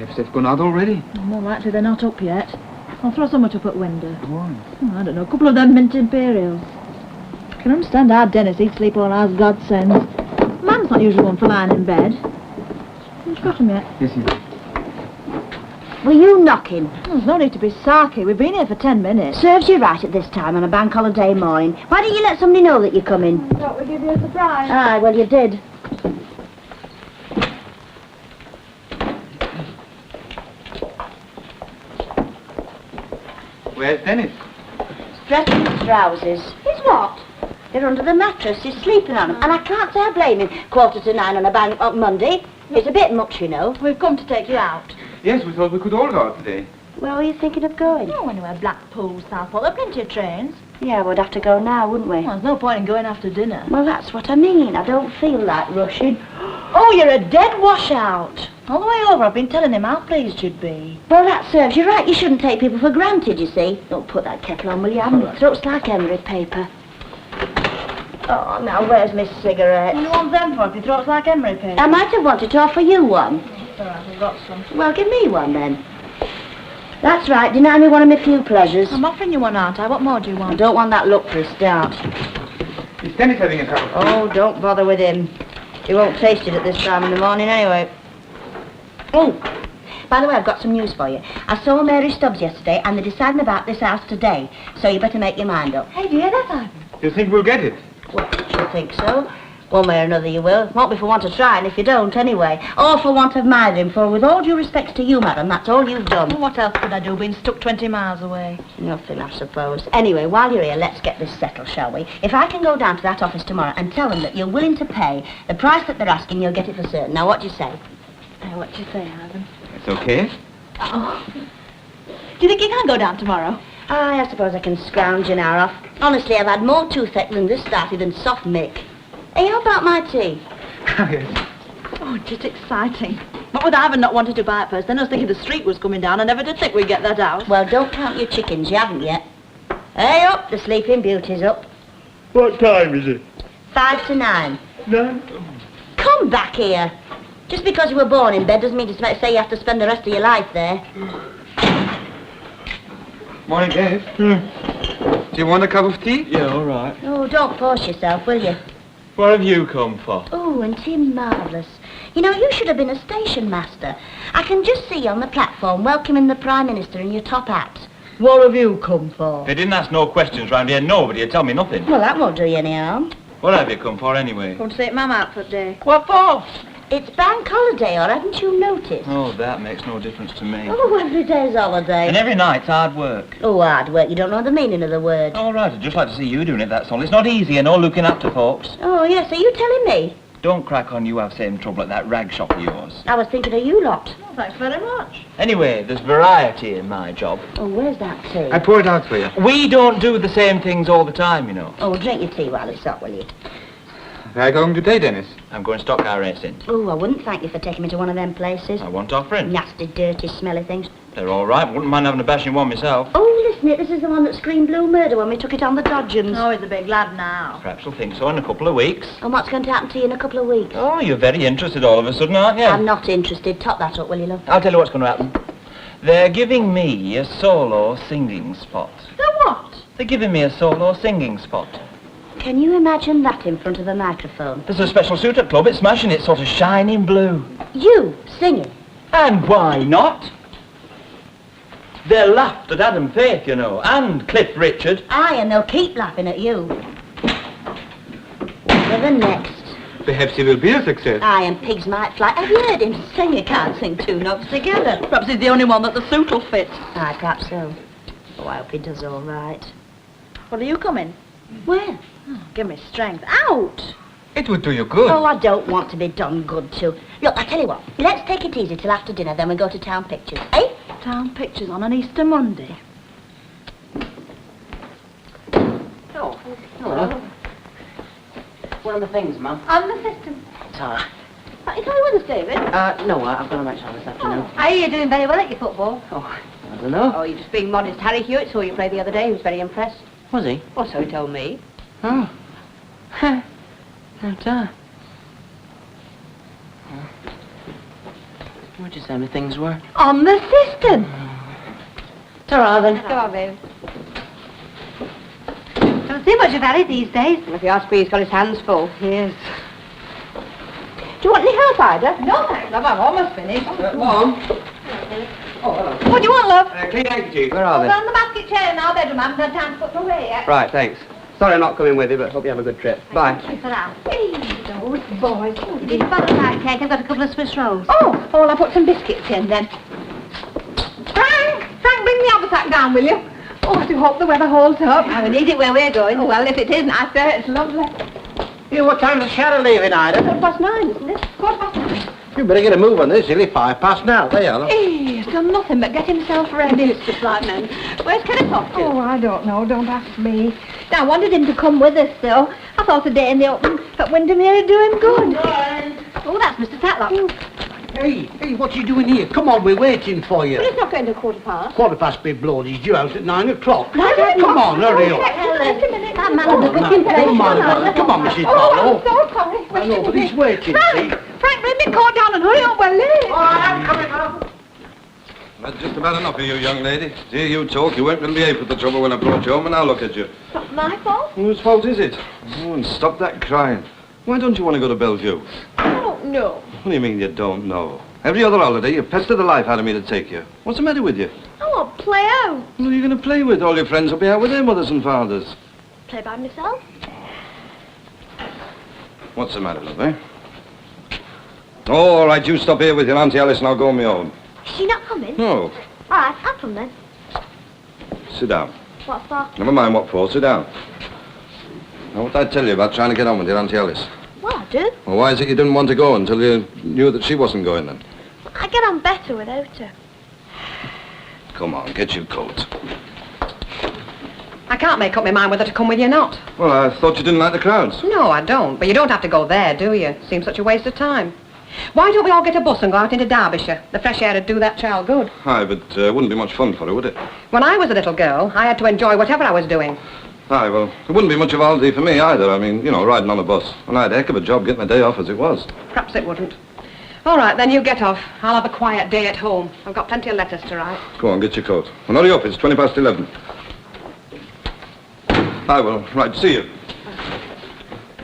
Perhaps they've gone out already. Well, more likely they're not up yet. I'll throw some up at window. Why? I don't know, a couple of them mint imperials. I can understand how Dennis, he'd sleep all as God sends. Man's not usually one for lying in bed. Haven't you got him yet? Yes, he will. Were you knocking? Oh, there's no need to be sarky. We've been here for 10 minutes. Serves you right at this time on a bank holiday morning. Why didn't you let somebody know that you're coming? Thought we'd give you a surprise. Aye, well, you did. Where's Dennis? Dressing his trousers. His what? They're under the mattress. He's sleeping on them. And I can't say I blame him. 8:45 on a bank on Monday. It's a bit much, you know. We've come to take you out. Yes, we thought we could all go out today. Where were you thinking of going? Oh, anywhere, Blackpool, Southport. There are plenty of trains. Yeah, we'd have to go now, wouldn't we? Well, there's no point in going after dinner. Well, that's what I mean. I don't feel like rushing. Oh, you're a dead washout. All the way over, I've been telling him how pleased you'd be. Well, that serves you right. You shouldn't take people for granted, you see. Don't put that kettle on, will you? My throat's like emery paper. Oh, now, where's my cigarette? What do you want them for if your throat's like emery paper? I might have wanted to offer you one. It's all right, I've got some. Well, give me one, then. That's right. Deny me one of my few pleasures. I'm offering you one, aren't I? What more do you I want? don't want that look for a start. Is Dennis having a cup of tea? Oh, don't bother with him. He won't taste it at this time in the morning anyway. Oh, by the way, I've got some news for you. I saw Mary Stubbs yesterday, and they're deciding about this house today, so you better make your mind up. Hey, do you hear that, Ivan? You think we'll get it? Well, I should think so. One way or another you will. Won't be for want of trying if you don't, anyway. Or for want of minding, for with all due respect to you, madam, that's all you've done. Well, what else could I do, being stuck 20 miles away? Nothing, I suppose. Anyway, while you're here, let's get this settled, shall we? If I can go down to that office tomorrow and tell them that you're willing to pay the price that they're asking, you'll get it for certain. Now, what do you say? What do you say, Ivan? It's okay. Oh. Do you think you can go down tomorrow? Aye, I suppose I can scrounge an hour off. Honestly, I've had more toothache than this started than soft mick. Hey, how about my tea? Yes. Oh, just exciting. What with Ivan not wanting to buy it first, then I was thinking the street was coming down. I never did think we'd get that out. Well, don't count your chickens, you haven't yet. Hey up, the sleeping beauty's up. What time is it? 8:55. 9? Come back here. Just because you were born in bed doesn't mean to say you have to spend the rest of your life there. Morning, Dennis. Do you want a cup of tea? Yeah, all right. Oh, don't force yourself, will you? What have you come for? Oh, and he marvellous. You know, you should have been a station master. I can just see you on the platform welcoming the Prime Minister in your top hat. What have you come for? They didn't ask no questions round here. Nobody would tell me nothing. Well, that won't do you any harm. What have you come for anyway? Come to take Mum out for a day. What for? It's bank holiday, or haven't you noticed? Oh, that makes no difference to me. Oh, every day's holiday. And every night's hard work. Oh, hard work. You don't know the meaning of the word. All right, I'd just like to see you doing it, that's all. It's not easy, you know, looking after folks. Oh, yes. Are you telling me? Don't crack on you have same trouble at that rag shop of yours. I was thinking of you lot. Oh, thanks very much. Anyway, there's variety in my job. Oh, where's that tea? I pour it out for you. We don't do the same things all the time, you know. Oh, drink your tea while it's hot, will you? Where are you going today, Dennis? I'm going stock car racing. Oh, I wouldn't thank you for taking me to one of them places. I want offering. Nasty, dirty, smelly things. They're all right. Wouldn't mind having a bashing one myself. Oh, listen, this is the one that screamed blue murder when we took it on the Dodgems. Oh, he's a big lad now. Perhaps you'll think so in a couple of weeks. And what's going to happen to you in a couple of weeks? Oh, you're very interested all of a sudden, aren't you? I'm not interested. Top that up, will you, love? I'll tell you what's going to happen. They're giving me a solo singing spot. The what? They're giving me a solo singing spot. Can you imagine that in front of a microphone? There's a special suit at club. It's smashing. It's sort of shining blue. You singing? And why not? They laughed at Adam Faith, you know, and Cliff Richard. Aye, and they'll keep laughing at you. For the next. Perhaps he will be a success. Aye, and pigs might fly. Have you heard him sing? You can't sing two notes together. Perhaps he's the only one that the suit will fit. Aye, perhaps so. Oh, I hope he does all right. Well, are you coming? Where? Oh, give me strength. Out! It would do you good. Oh, I don't want to be done good to. Look, I tell you what. Let's take it easy till after dinner, then we go to town pictures. Eh? Town pictures on an Easter Monday. Oh, hello. What are the things, Mum? I'm the system. Sorry. Are you coming with us, David? No, I've got a match on this afternoon. Are you doing very well at your football? Oh, I don't know. Oh, you're just being modest. Harry Hewitt saw you play the other day. He was very impressed. Was he? Well, so he told me. Oh. Don't Where'd you say my things were? On the cistern. Ta-ra then. Go on, babe. Don't see much of Harry these days. If you ask me, he's got his hands full. Yes. Do you want any help, Ida? No, thanks, love. I'm almost finished. Mom. What do you want, love? Clean handkerchief. Where are Over they? on the basket chair in our bedroom. I haven't had time to put them away yet. Right, thanks. Sorry I'm not coming with you, but hope you have a good trip. Bye. Thanks for that. Those boys. Did you buy that cake? I've got a couple of Swiss rolls. Oh, well, I'll put some biscuits in then. Frank, bring the other sack down, will you? Oh, I do hope the weather holds up. I need it where we're going. Oh, well, if it isn't, I say it's lovely. Yeah, what time's the shadow leaving, Ida? 9:15, isn't it? 9:15. You better get a move on this, silly. 5 past now. There you are. He's done nothing but get himself ready. It's just like men. Where's Kenneth off to? Oh, I don't know. Don't ask me. I wanted him to come with us, though. I thought a day in the open at Windermere would do him good. Oh, that's Mr. Tatlock. Hey, what you doing here? Come on, we're waiting for you. But it's not going to 1:15. 1:15 be blowed. He's due out at 9 o'clock. No, Come on, hurry up. That man has a cooking place. Come on, come on, Mrs. Oh, I'm Barlow. so sorry. I know, but he's waiting, see? Frank, bring me coat down and hurry up, we're late. I'm coming up. That's just about enough of you, young lady. To hear you talk, you weren't going to behave with the trouble when I brought you home, and now look at you. Not my fault. Whose fault is it? Oh, and stop that crying. Why don't you want to go to Belle Vue? I don't know. What do you mean you don't know? Every other holiday, you pester the life out of me to take you. What's the matter with you? I want to play out. Who are you going to play with? All your friends will be out with their mothers and fathers. Play by myself? What's the matter, love, eh? Oh, all right, you stop here with your Auntie Alice and I'll go on my own. Is she not coming? No. All right, I'll come then. Sit down. What for? Never mind what for, sit down. Now, what did I tell you about trying to get on with your Auntie Alice? Well, I do. Well, why is it you didn't want to go until you knew that she wasn't going then? I get on better without her. Come on, get your coat. I can't make up my mind whether to come with you or not. Well, I thought you didn't like the crowds. No, I don't. But you don't have to go there, do you? Seems such a waste of time. Why don't we all get a bus and go out into Derbyshire? The fresh air would do that child good. Aye, but wouldn't be much fun for her, would it? When I was a little girl, I had to enjoy whatever I was doing. Aye, well, it wouldn't be much of a holiday for me either. I mean, you know, riding on a bus. And I had a heck of a job getting a day off as it was. Perhaps it wouldn't. All right, then you get off. I'll have a quiet day at home. I've got plenty of letters to write. Go on, get your coat. And hurry up, it's 11:20. Aye, well, right, see you.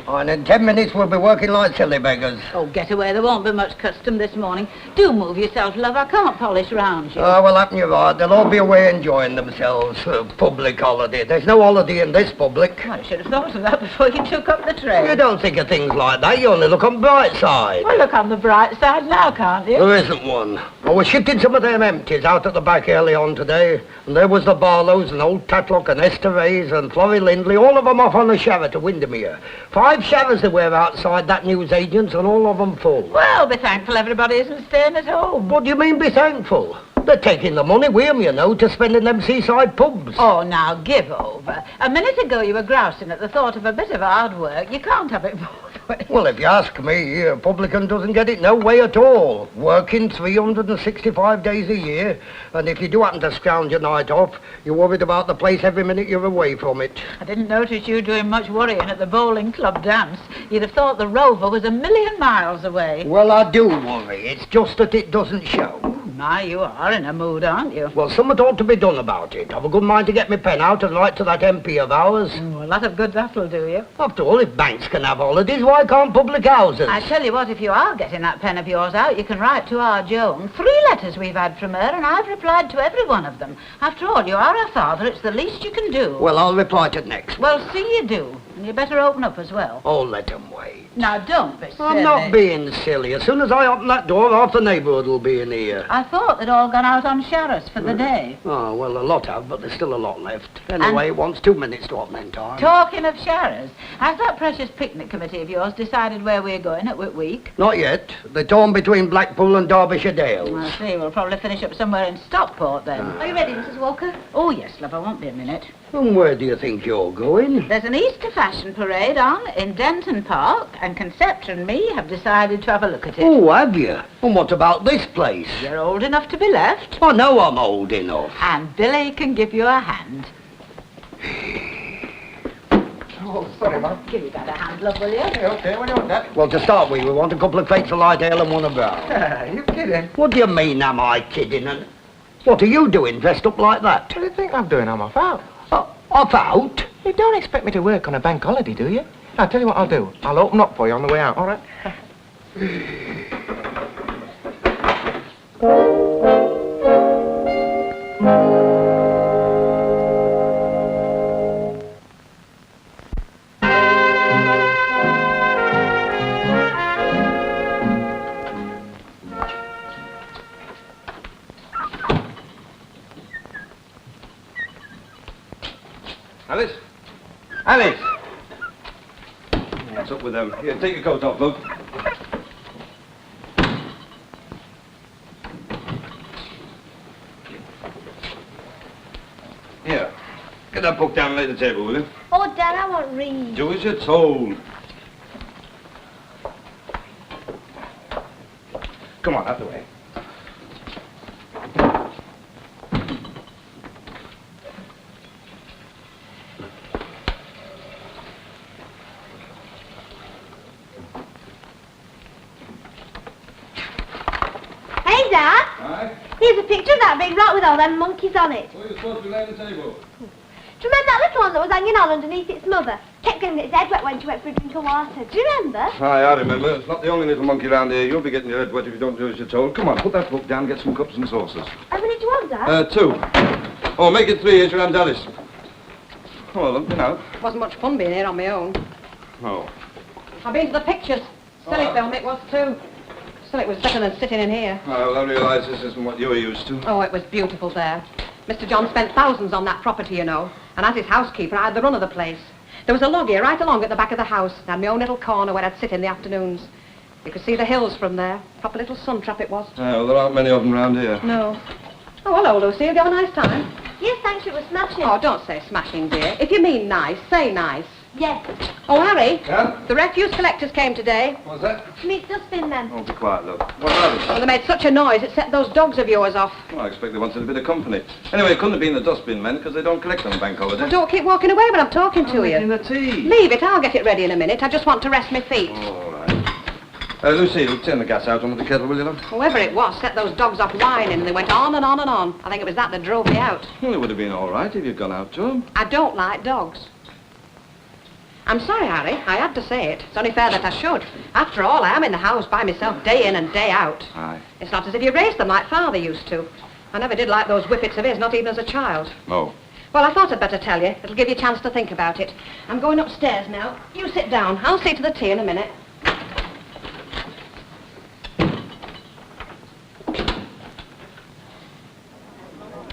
And in 10 minutes we'll be working like silly beggars. Oh, get away. There won't be much custom this morning. Do move yourself, love. I can't polish round you. Well, happen you're right. They'll all be away enjoying themselves. Public holiday. There's no holiday in this public. I should have thought of that before you took up the train. You don't think of things like that. You only look on the bright side. Well, look on the bright side now, can't you? There isn't one. I was shifting some of them empties out at the back early on today, and there was the Barlows and old Tatlock and Esther and Florrie Lindley, all of them off on a shower to Windermere. 5 showers there were outside that newsagent's, and all of them full. Well, be thankful everybody isn't staying at home. What do you mean be thankful? They're taking the money with 'em, you know, to spend in them seaside pubs. Oh, now, give over. A minute ago you were grousing at the thought of a bit of hard work. You can't have it both ways. Well, if you ask me, a publican doesn't get it no way at all. Working 365 days a year, and if you do happen to scrounge a night off, you're worried about the place every minute you're away from it. I didn't notice you doing much worrying at the bowling club dance. You'd have thought the Rover was 1,000,000 miles away. Well, I do worry. It's just that it doesn't show. My, you are in a mood, aren't you? Well, something ought to be done about it. I've a good mind to get my pen out and write to that MP of ours. A lot of good that'll do you. After all, if banks can have holidays, why can't public houses? I tell you what, if you are getting that pen of yours out, you can write to our Joan. 3 letters we've had from her, and I've replied to every one of them. After all, you are her father. It's the least you can do. Well, I'll reply to next. Well, see you do. And you better open up as well. Oh, let 'em wait. Now, don't be silly. I'm not being silly. As soon as I open that door, half the neighbourhood will be in here. I thought they'd all gone out on Sharras for the day. Oh, well, a lot have, but there's still a lot left. Anyway, it wants 2 minutes to open in time. Talking of Sharras, has that precious picnic committee of yours decided where we're going at Whit Week? Not yet. They're torn between Blackpool and Derbyshire Dales. I see. We'll probably finish up somewhere in Stockport then. Are you ready, Mrs. Walker? Oh, yes, love. I won't be a minute. And where do you think you're going? There's an Easter fashion parade on in Denton Park, and Concepta and me have decided to have a look at it. Oh, have you? And what about this place? You're old enough to be left, I know I'm old enough. and Billy can give you a hand. Oh, sorry, Mum. Give me that a hand, love, will you? Yeah, okay, what do you want, Dad? Well, to start with, we want a couple of crates of light ale and one of brown. You kidding? What do you mean, am I kidding? And what are you doing dressed up like that? What do you think I'm doing? I'm off out. Off out? You don't expect me to work on a bank holiday, do you? I'll tell you what I'll do. I'll open up for you on the way out, all right? Alice? Alice! What's up with them? Here, take your coat off, Luke. Here, get that book down and lay the table, will you? Oh, Dad, I won't read. Do as you're told. Come on, out the way. Hey, Dad. Aye? Here's a picture of that big rock with all them monkeys on it. Well, you're supposed to be laying the table. Do you remember that little one that was hanging on underneath its mother? Kept getting its head wet when she went for a drink of water. Do you remember? Aye, I remember. It's not the only little monkey round here. You'll be getting your head wet if you don't do as you're told. Come on, put that book down, get some cups and saucers. How many do you want, Dad? 2. Oh, make it 3. Here's your Aunt Alice. Oh, well, you know. Wasn't much fun being here on my own. Oh. I've been to the pictures. Silly Oh. film it was too. Still, it was better than sitting in here. Well, I realise this isn't what you were used to. Oh, it was beautiful there. Mr. John spent thousands on that property, you know. And as his housekeeper, I had the run of the place. There was a log here right along at the back of the house. I had my own little corner where I'd sit in the afternoons. You could see the hills from there. Proper little sun trap it was. Well, there aren't many of them round here. No. Oh, hello, Lucille. Did you have a nice time? Yes, thanks, it was smashing. Oh, don't say smashing, dear. If you mean nice, say nice. Yes. Oh, Harry. Yeah? The refuse collectors came today. What's that? Meet dustbin then. Oh, be quiet, look. What about Well, it? they made such a noise, it set those dogs of yours off. Well, I expect they wanted a bit of company. Anyway, it couldn't have been the dustbin men, because they don't collect on bank holiday. Well, don't keep walking away when I'm talking to you. Making the tea. Leave it, I'll get it ready in a minute. I just want to rest my feet. All right. Lucille, turn the gas out under the kettle, will you, love? Whoever it was set those dogs off whining, and they went on and on and on. I think it was that drove me out. Well, it would have been all right if you'd gone out to them. I don't like dogs. I'm sorry, Harry. I had to say it. It's only fair that I should. After all, I am in the house by myself day in and day out. Aye. It's not as if you raised them like Father used to. I never did like those whippets of his, not even as a child. No. Well, I thought I'd better tell you. It'll give you a chance to think about it. I'm going upstairs now. You sit down. I'll see to the tea in a minute.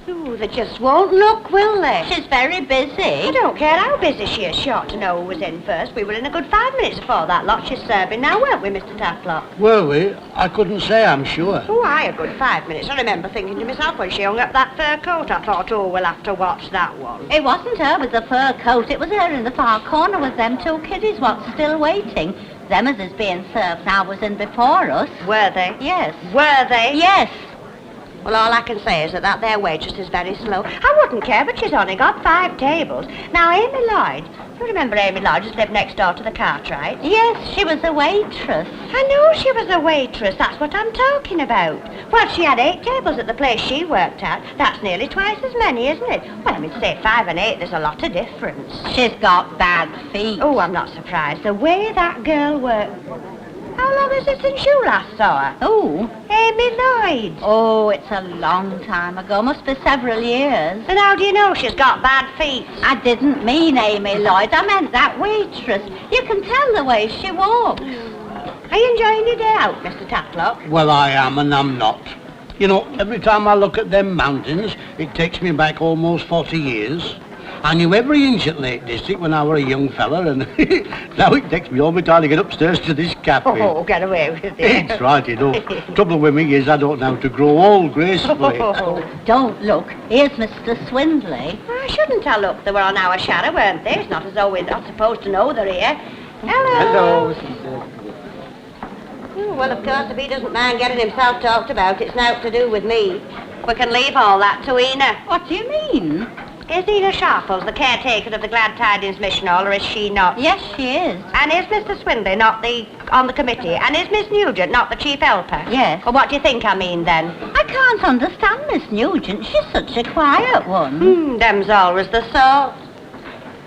Ooh, they just won't look, will they? She's very busy. I don't care how busy she is. She ought to know who was in first. We were in a good 5 minutes before that lot she's serving now, weren't we, Mr. Tatlock? Were we? I couldn't say, I'm sure. Oh, aye, a good 5 minutes. I remember thinking to myself when she hung up that fur coat, I thought, oh, we'll have to watch that one. It wasn't her with the fur coat, it was her in the far corner with them 2 kiddies what's still waiting. Them as is being served now was in before us. Were they? Yes. Were they? Yes. Well, all I can say is that their waitress is very slow. I wouldn't care, but she's only got 5 tables. Now, Amy Lloyd. You remember Amy Lloyd just lived next door to the Cartwrights? Yes, she was a waitress. I knew she was a waitress. That's what I'm talking about. Well, she had 8 tables at the place she worked at. That's nearly twice as many, isn't it? Well, I mean, say 5 and 8, there's a lot of difference. She's got bad feet. Oh, I'm not surprised. The way that girl worked. How long is it since you last saw her? Oh. Amy Lloyd. Oh, it's a long time ago. Must be several years. And how do you know she's got bad feet? I didn't mean Amy Lloyd. I meant that waitress. You can tell the way she walks. Are you enjoying your day out, Mr. Tatlock? Well, I am and I'm not. You know, every time I look at them mountains, it takes me back almost 40 years. I knew every inch at Lake District when I was a young fella, and now it takes me all my time to get upstairs to this cafe. Oh, get away with it. It's right, you know. Trouble with me is I don't know how to grow old gracefully. Don't look. Here's Mr. Swindley. Why shouldn't I look? They were on our shadow, weren't they? It's not as though we're not supposed to know they're here. Hello. Oh, well, of course, if he doesn't mind getting himself talked about, it's naught to do with me. We can leave all that to Ena. What do you mean? Is Edith Sharples the caretaker of the Glad Tidings Mission Hall, or is she not? Yes, she is. And is Mr. Swindley not on the committee? And is Miss Nugent not the chief helper? Yes. Well, what do you think I mean, then? I can't understand Miss Nugent. She's such a quiet one. Them's always the sort.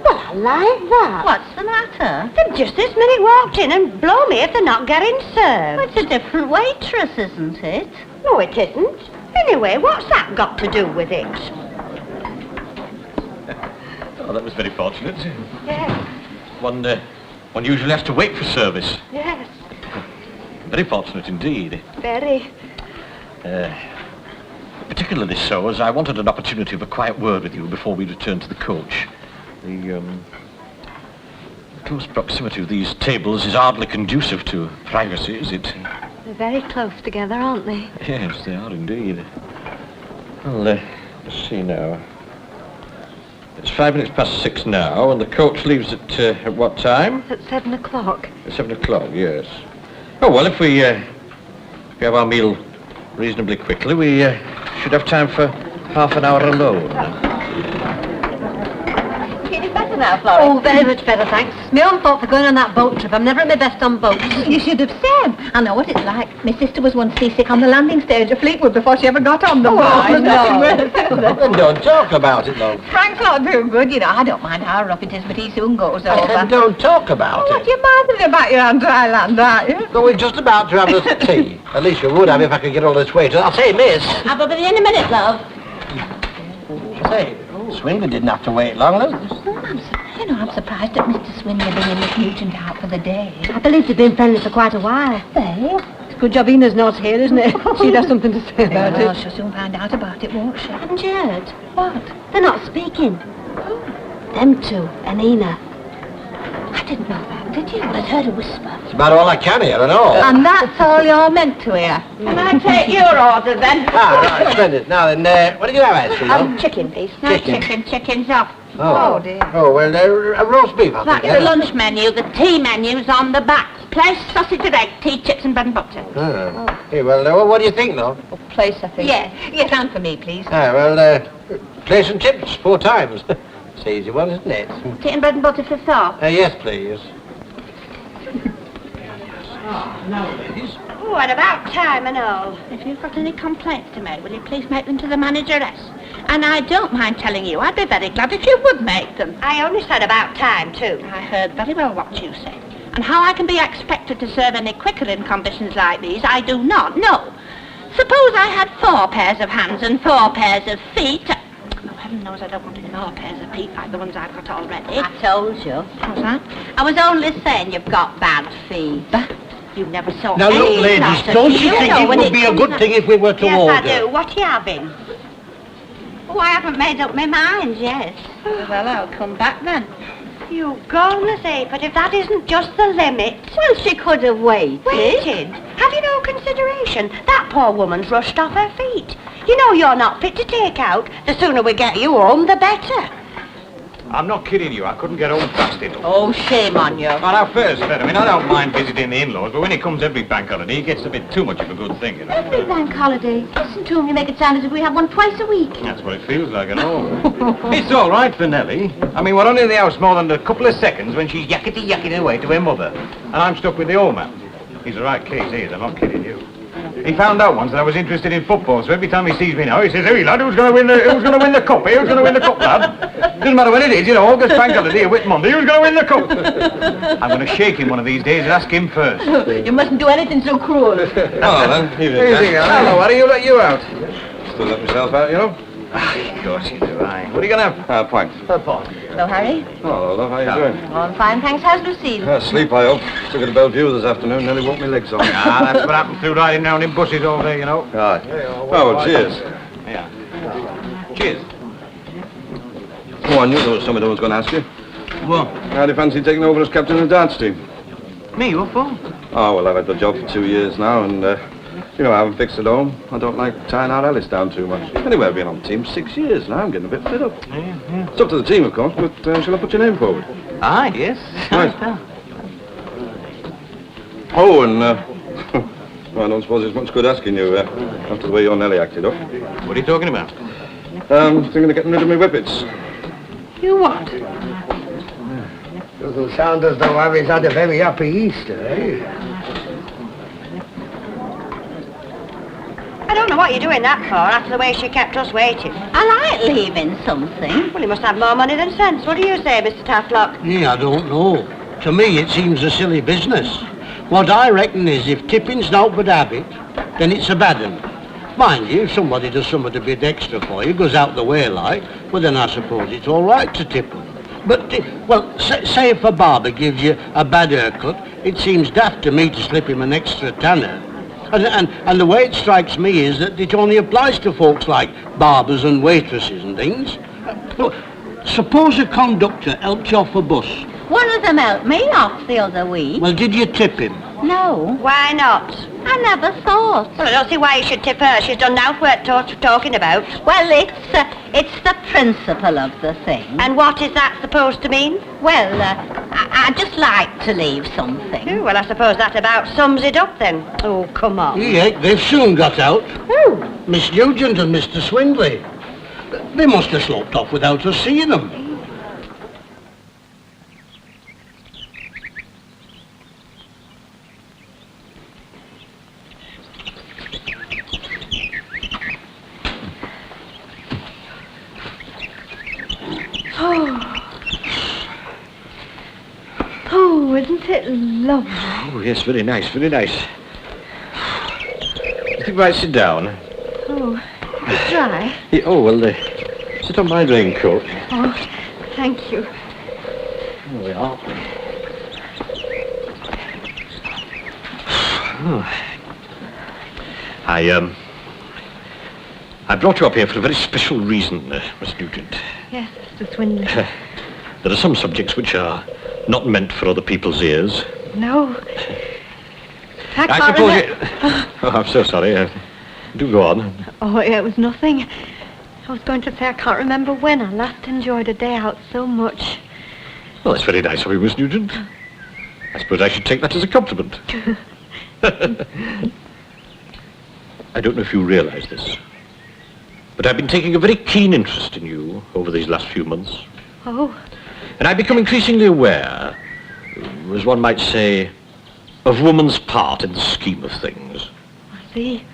Well, I like that. What's the matter? They've just this minute walked in and blow me if they're not getting served. It's a different waitress, isn't it? No, it isn't. Anyway, what's that got to do with it? Oh, that was very fortunate. Yes, One usually has to wait for service. yes, Very fortunate indeed. very. Particularly so, as I wanted an opportunity of a quiet word with you before we return to the coach. The close proximity of these tables is hardly conducive to privacy, is it? They're very close together, aren't they? Yes, they are indeed. Well, let's see now. It's 5 minutes past 6 now, and the coach leaves at what time? At 7 o'clock. At 7 o'clock, yes. Oh, well, if we have our meal reasonably quickly, we should have time for half an hour alone. Feeling better now, Florrie? Oh, very much better, thanks. My own fault for going on that boat trip. I'm never at my best on boats. You should have said. I know what it's like. My sister was once seasick on the landing stage of Fleetwood before she ever got on the boat. I know. Then don't talk about it, love. Frank's not doing good, you know. I don't mind how rough it is, but he soon goes over. And don't talk about What it. you bothering about your Aunt Island, aren't you? Though we're just about to have a tea. At least you would have if I could get all this waiter. I'll say, miss. I'll be in a minute, love. Say, Swindley didn't have to wait long, Luke. I'm surprised at Mr. Swindley bringing Miss Nugent out for the day. I believe they've been friendly for quite a while. It's a good job Ina's not here, isn't it? She'd have something to say about Well, it. she'll soon find out about it, won't she? Haven't you heard? What? They're not speaking. Them two and Ina. I didn't know that, did you? I'd heard a whisper. It's about all I can hear and all. And that's all you're meant to hear. Can I take your order, then? Right, splendid. Now then, what did you have, Esther, love? Chicken, please. No chicken's off. Oh, dear. Oh, well, a roast beef, I think. That's the lunch menu. The tea menu's on the back. Place, sausage and egg, tea, chips and bread and butter. Hey, well, what do you think, love? Place, I think. Yes. Yes, and for me, please. Well, place and chips 4 times. It's an easy one, isn't it? Tea and bread and butter for sauce. Yes, please. Oh, and about time and all. If you've got any complaints to make, will you please make them to the manageress? And I don't mind telling you, I'd be very glad if you would make them. I only said about time, too. I heard very well what you said. And how I can be expected to serve any quicker in conditions like these, I do not know. Suppose I had 4 pairs of hands and 4 pairs of feet. Oh, heaven knows I don't want any more pairs of feet like the ones I've got already. I told you. What's that? I was only saying you've got bad feet. You never saw Now, any look, ladies, nonsense. don't you think know it when would be a comes good to- thing if we were to Yes, order? I do. What are you having? Oh, I haven't made up my mind yet. Well, I'll come back then. You goodness sake, but if that isn't just the limit. Well, she could have waited. Waited? Have you no consideration? That poor woman's rushed off her feet. You know you're not fit to take out. The sooner we get you home, the better. I'm not kidding you. I couldn't get home fast enough. Oh, shame on you. Well, now, first, Fred, I don't mind visiting the in-laws, but when it comes every bank holiday, it gets a bit too much of a good thing, you know. Every bank holiday. Listen to him, you make it sound as if we have one twice a week. That's what it feels like, I know. It's all right for Nellie. I mean, we're only in the house more than a couple of seconds when she's yakety-yakking away to her mother. And I'm stuck with the old man. He's the right case, he is. I'm not kidding you. He found out once that I was interested in football, so every time he sees me now, he says, "Hey, lad, who's going to win the cup? Who's going to win the cup, lad?" Doesn't matter when it is, you know, August bank holiday, Whit Monday, who's going to win the cup? I'm going to shake him one of these days and ask him first. You mustn't do anything so cruel. Oh, then, Hello, what do you let you out? Still let myself out, you know? Of course you do, aye. What are you going to have? Pint. Hello, Harry. Oh, love, how you doing? Oh, I'm fine, thanks. How's Lucille? Sleep, I hope. Took her to Belle Vue this afternoon, nearly woke my legs off. Ah, that's what happened through riding down in buses all day, you know. Right. Oh, well, cheers. Yeah. Cheers. Oh, I knew there was somebody I was going to ask you. What? How do you fancy taking over as captain of the dance team? Me, what for? Oh, well, I've had the job for 2 years now, and, you know, I haven't fixed it home. I don't like tying our Alice down too much. Anyway, I've been on the team 6 years now. I'm getting a bit fed up. Yeah. It's up to the team, of course, but shall I put your name forward? Aye, yes. Right. Oh, and, well, I don't suppose it's much good asking you, after the way your Nellie acted up. What are you talking about? Thinking of getting rid of my whippets. You what? Doesn't sound as though Avis had a very happy Easter, eh? I don't know what you're doing that for, after the way she kept us waiting. I like leaving something. Well, he must have more money than sense. What do you say, Mr. Tatlock? Yeah, I don't know. To me, it seems a silly business. What I reckon is if tipping's not but habit, then it's a bad one. Mind you, if somebody does something a bit extra for you, goes out the way like, well, then I suppose it's all right to tip them. But, well, say if a barber gives you a bad haircut, it seems daft to me to slip him an extra tanner. And the way it strikes me is that it only applies to folks like barbers and waitresses and things. Well, suppose a conductor helped you off a bus. One of them helped me off the other week. Well, did you tip him? No. Why not? I never thought. Well, I don't see why you should tip her. She's done now worth talking about. Well, it's the principle of the thing. And what is that supposed to mean? Well, I just like to leave something. Oh, well, I suppose that about sums it up then. Oh, come on. Yeah, they've soon got out. Who? Miss Nugent and Mr. Swindley. They must have sloped off without us seeing them. Oh, isn't it lovely? Oh, yes, very nice, very nice. You think we might sit down? Oh, it's dry. Yeah, oh, well, sit on my raincoat. Oh, thank you. There we are. Oh. I brought you up here for a very special reason, Miss Nugent. Yes, Mr. Swindley. There are some subjects which are not meant for other people's ears. No. I suppose you... Oh, I'm so sorry. Do go on. Oh, it was nothing. I was going to say I can't remember when I last enjoyed a day out so much. Well, that's very nice of you, Miss Nugent. I suppose I should take that as a compliment. I don't know if you realise this, but I've been taking a very keen interest in you over these last few months. Oh. And I've become increasingly aware, as one might say, of woman's part in the scheme of things. I see.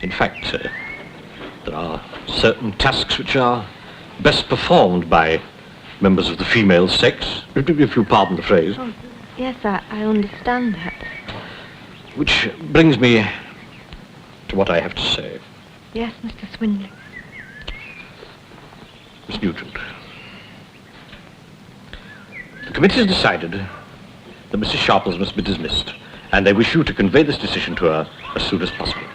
In fact, there are certain tasks which are best performed by members of the female sex, if you pardon the phrase. Oh, yes, I understand that. Which brings me to what I have to say. Yes, Mr. Swindley. Miss Nugent, the committee has decided that Mrs. Sharples must be dismissed, and they wish you to convey this decision to her as soon as possible.